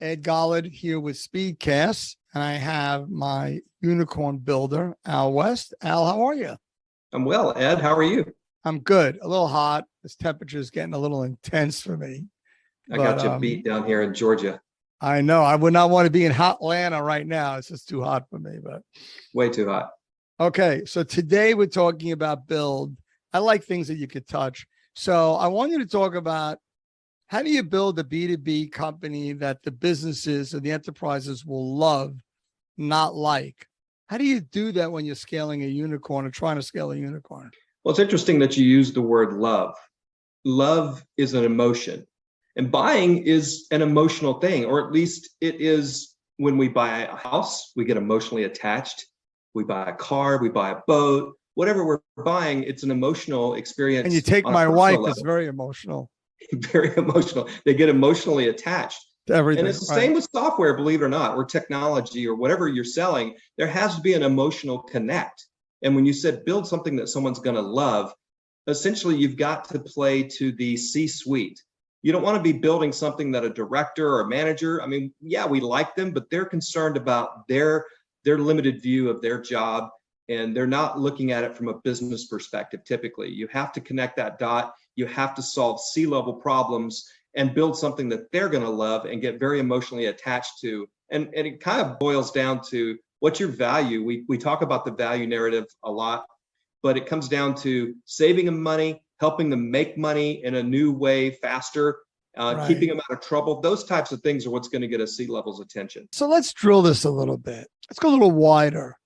Ed Golod here with Speedcast, and I have my unicorn builder, Al West. Al, how are you? I'm well, Ed. How are you? I'm good. A little hot. This temperature is getting a little intense for me. I got you beat down here in Georgia. I know. I would not want to be in hot Atlanta right now. It's just too hot for me. But way too hot. Okay, so today we're talking about build. I like things that you could touch. So I want you to talk about how do you build a B2B company that the businesses or the enterprises will love, not like? How do you do that when you're scaling a unicorn or trying to scale a unicorn? Well, it's interesting that you use the word love. Love is an emotion, and buying is an emotional thing, or at least it is. When we buy a house, we get emotionally attached. We buy a car, we buy a boat, whatever we're buying, it's an emotional experience. And you take my wife, it's very emotional. Very emotional. They get emotionally attached to everything. And it's the same with software, believe it or not, or technology or whatever you're selling. There has to be an emotional connect. And when you said build something that someone's going to love, essentially you've got to play to the C-suite. You don't want to be building something that a director or a manager, I mean, yeah, we like them, but they're concerned about their limited view of their job, and they're not looking at it from a business perspective. Typically, you have to connect that dot. You have to solve C-level problems and build something that they're going to love and get very emotionally attached to. And it kind of boils down to what's your value. We talk about the value narrative a lot, but it comes down to saving them money, helping them make money in a new way, faster, keeping them out of trouble. Those types of things are what's going to get a C-level's attention. So let's drill this a little bit. Let's go a little wider.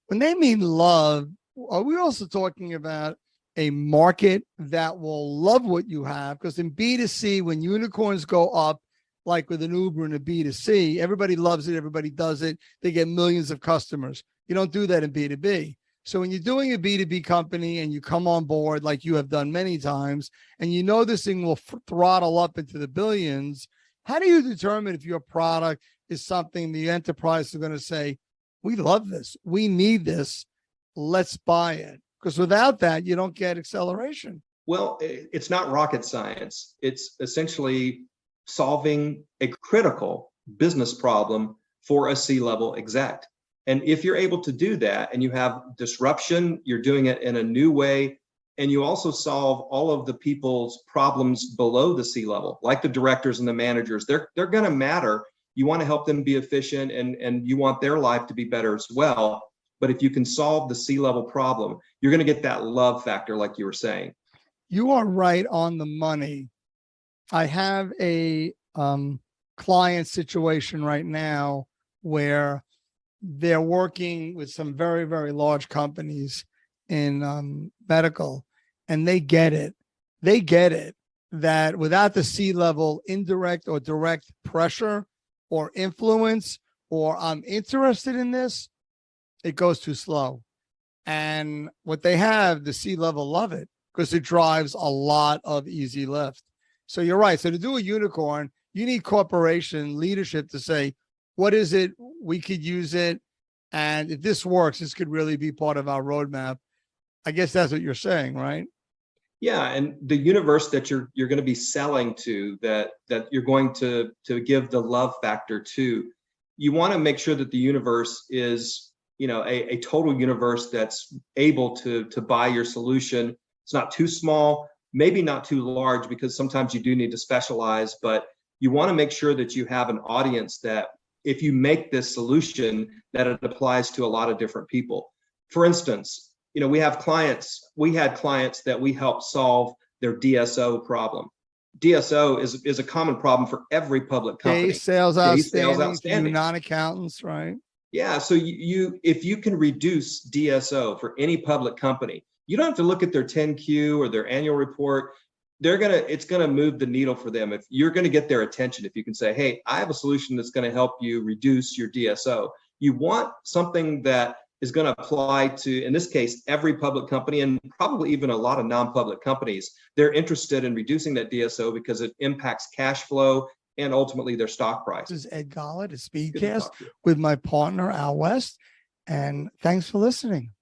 When they mean love, are we also talking about a market that will love what you have? Because in B2C, when unicorns go up, like with an Uber and a B2C, everybody loves it. Everybody does it. They get millions of customers. You don't do that in B2B. So when you're doing a B2B company and you come on board, like you have done many times, and you know this thing will throttle up into the billions, how do you determine if your product is something the enterprise is going to say, we love this, we need this, let's buy it? Because without that, you don't get acceleration. Well, it's not rocket science. It's essentially solving a critical business problem for a C-level exec. And if you're able to do that and you have disruption, you're doing it in a new way, and you also solve all of the people's problems below the C-level, like the directors and the managers, they're going to matter. You want to help them be efficient, and you want their life to be better as well. But if you can solve the C-level problem, you're going to get that love factor, like you were saying. You are right on the money. I have a client situation right now where they're working with some very, very large companies in medical, and they get it. They get it that without the C-level indirect or direct pressure or influence, or I'm interested in this, it goes too slow. And what they have, the C-level love it because it drives a lot of easy lift. So you're right. So to do a unicorn, you need corporation leadership to say, what is it? We could use it. And if this works, this could really be part of our roadmap. I guess that's what you're saying, right? Yeah, and the universe that you're going to be selling to, that you're going to give the love factor to, you want to make sure that the universe is, a total universe that's able to buy your solution. It's not too small, maybe not too large, because sometimes you do need to specialize, but you want to make sure that you have an audience that if you make this solution, that it applies to a lot of different people. For instance, we had clients that we helped solve their DSO problem. DSO is a common problem for every public company. Day sales outstanding, non-accountants, right? Yeah, so if you can reduce DSO for any public company, you don't have to look at their 10Q or their annual report. It's gonna move the needle for them. If you're gonna get their attention, if you can say, hey, I have a solution that's gonna help you reduce your DSO. You want something that is going to apply to, in this case, every public company, and probably even a lot of non-public companies. They're interested in reducing that DSO because it impacts cash flow and ultimately their stock price. This is Ed Golod at Speedcast with my partner, Al West, and thanks for listening.